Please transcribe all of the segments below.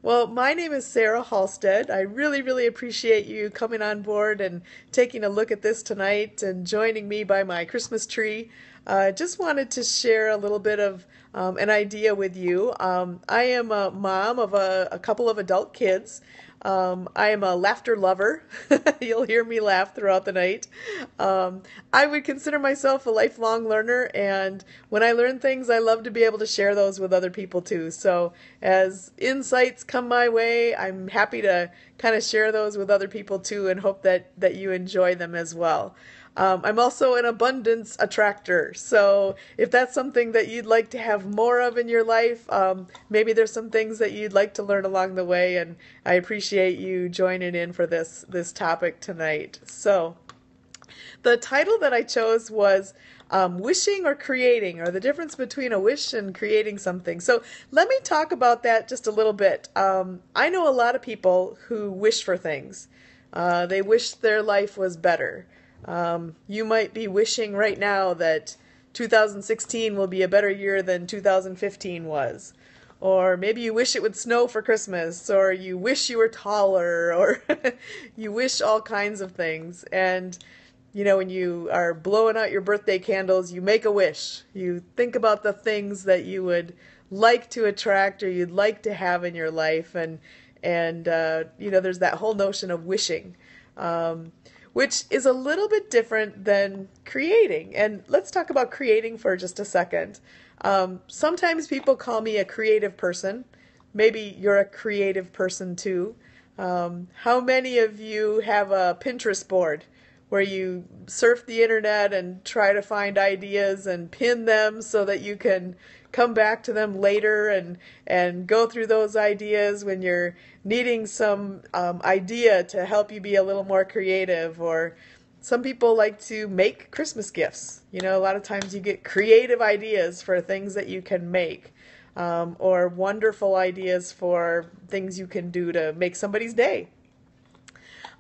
Well, my name is Sarah Halstead. I really appreciate you coming on board and taking a look at this tonight and joining me by my Christmas tree. Just wanted to share a little bit of an idea with you. I am a mom of a couple of adult kids. I am a laughter lover. You'll hear me laugh throughout the night. I would consider myself a lifelong learner, and when I learn things, I love to be able to share those with other people too. So, as insights come my way, I'm happy to kind of share those with other people too, and hope that you enjoy them as well. I'm also an abundance attractor. So if that's something that you'd like to have more of in your life, maybe there's some things that you'd like to learn along the way. And I appreciate you joining in for this topic tonight. So the title that I chose was wishing or creating, or the difference between a wish and creating something. So let me talk about that just a little bit. I know a lot of people who wish for things. They wish their life was better. You might be wishing right now that 2016 will be a better year than 2015 was. Or maybe you wish it would snow for Christmas, or you wish you were taller, or you wish all kinds of things. And, you know, when you are blowing out your birthday candles, you make a wish. You think about the things that you would like to attract or you'd like to have in your life. And you know, there's that whole notion of wishing. Which is a little bit different than creating. And let's talk about creating for just a second. Sometimes people call me a creative person. Maybe you're a creative person too. How many of you have a Pinterest board where you surf the internet and try to find ideas and pin them so that you can come back to them later and go through those ideas when you're needing some idea to help you be a little more creative? Or some people like to make Christmas gifts. You know, a lot of times you get creative ideas for things that you can make, or wonderful ideas for things you can do to make somebody's day.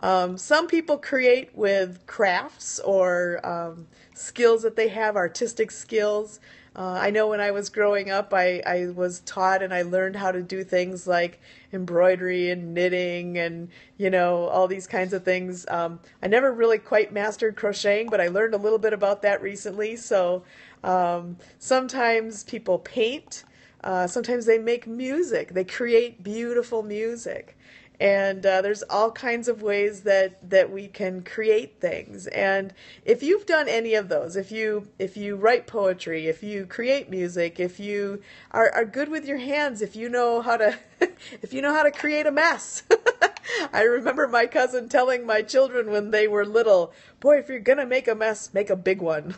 Some people create with crafts or skills that they have, artistic skills. I know when I was growing up, I was taught and I learned how to do things like embroidery and knitting and, you know, all these kinds of things. I never really quite mastered crocheting, but I learned a little bit about that recently. So sometimes people paint. Sometimes they make music. They create beautiful music. And there's all kinds of ways that we can create things. And if you've done any of those, if you write poetry, if you create music, if you are good with your hands, if you know how to if you know how to create a mess. I remember my cousin telling my children when they were little, "Boy, if you're gonna make a mess, make a big one."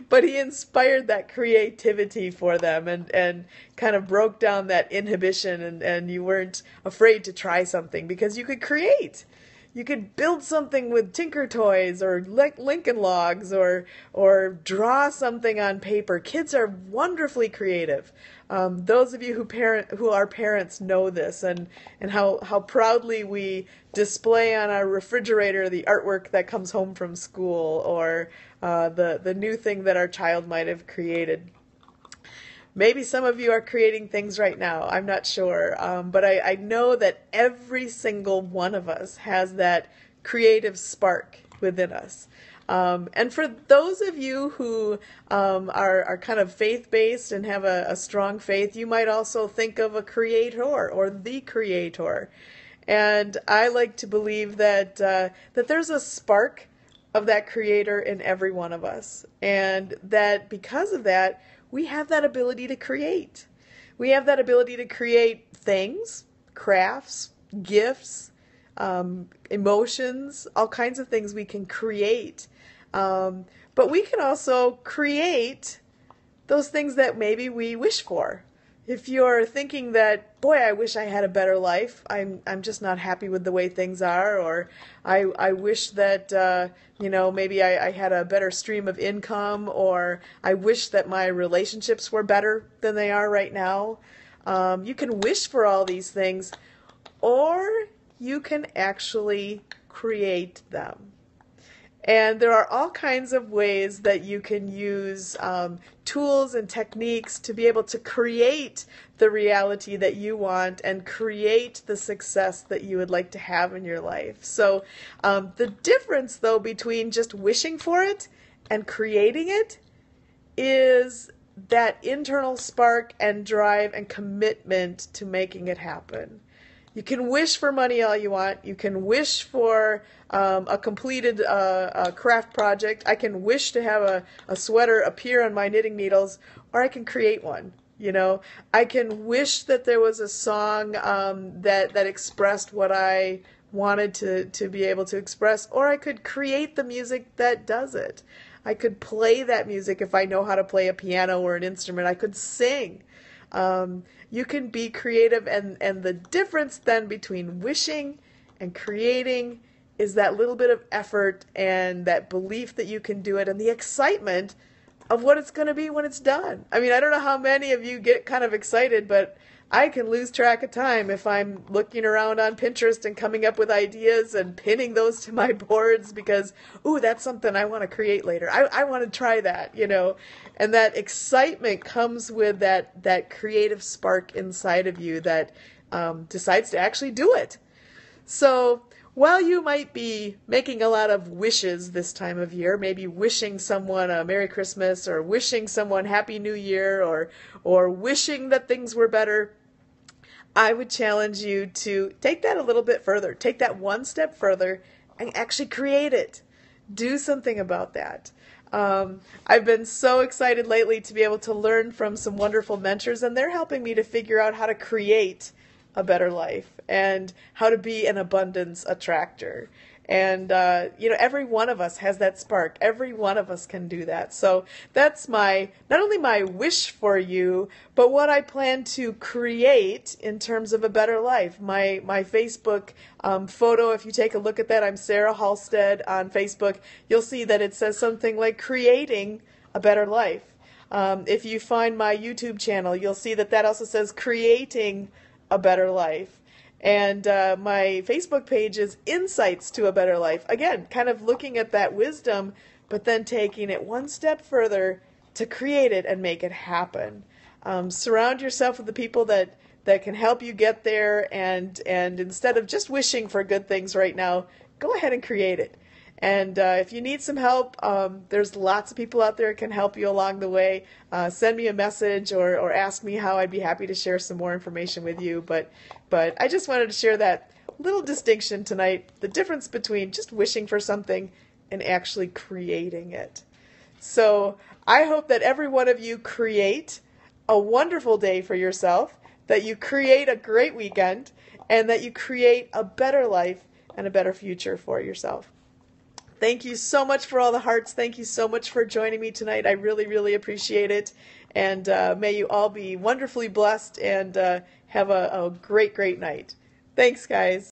But he inspired that creativity for them and kind of broke down that inhibition, and you weren't afraid to try something because you could create. You could build something with Tinker Toys or Lincoln Logs or draw something on paper. Kids are wonderfully creative. Those of you who are parents know this, and how proudly we display on our refrigerator the artwork that comes home from school, or the new thing that our child might have created. Maybe some of you are creating things right now. I'm not sure. But I know that every single one of us has that creative spark within us. And for those of you who are kind of faith-based and have a strong faith, you might also think of a creator or the creator. And I like to believe that there's a spark of that creator in every one of us. And that because of that, we have that ability to create. We have that ability to create things, crafts, gifts, emotions, all kinds of things we can create. But we can also create those things that maybe we wish for. If you're thinking that, boy, I wish I had a better life, I'm just not happy with the way things are, or I wish that, maybe I had a better stream of income, or I wish that my relationships were better than they are right now. You can wish for all these things, or you can actually create them. And there are all kinds of ways that you can use tools and techniques to be able to create the reality that you want and create the success that you would like to have in your life. So the difference, though, between just wishing for it and creating it is that internal spark and drive and commitment to making it happen. You can wish for money all you want. You can wish for a completed craft project. I can wish to have a sweater appear on my knitting needles, or I can create one. You know, I can wish that there was a song that expressed what I wanted to be able to express, or I could create the music that does it. I could play that music if I know how to play a piano or an instrument. I could sing. You can be creative, and the difference then between wishing and creating is that little bit of effort and that belief that you can do it and the excitement of what it's going to be when it's done. I mean, I don't know how many of you get kind of excited, but I can lose track of time if I'm looking around on Pinterest and coming up with ideas and pinning those to my boards because, ooh, that's something I want to create later. I want to try that, you know. And that excitement comes with that creative spark inside of you that decides to actually do it. So while you might be making a lot of wishes this time of year, maybe wishing someone a Merry Christmas or wishing someone Happy New Year or wishing that things were better, I would challenge you to take that a little bit further. Take that one step further and actually create it. Do something about that. I've been so excited lately to be able to learn from some wonderful mentors, and they're helping me to figure out how to create a better life and how to be an abundance attractor. And, you know, every one of us has that spark. Every one of us can do that. So that's not only my wish for you, but what I plan to create in terms of a better life. My Facebook photo, if you take a look at that, I'm Sarah Halstead on Facebook. You'll see that it says something like creating a better life. If you find my YouTube channel, you'll see that also says creating a better life. And my Facebook page is Insights to a Better Life. Again, kind of looking at that wisdom, but then taking it one step further to create it and make it happen. Surround yourself with the people that can help you get there, and instead of just wishing for good things right now, go ahead and create it. And if you need some help, there's lots of people out there that can help you along the way. Send me a message or ask me how. I'd be happy to share some more information with you. But I just wanted to share that little distinction tonight, the difference between just wishing for something and actually creating it. So I hope that every one of you create a wonderful day for yourself, that you create a great weekend, and that you create a better life and a better future for yourself. Thank you so much for all the hearts. Thank you so much for joining me tonight. I really, really appreciate it. And may you all be wonderfully blessed and have a great, great night. Thanks, guys.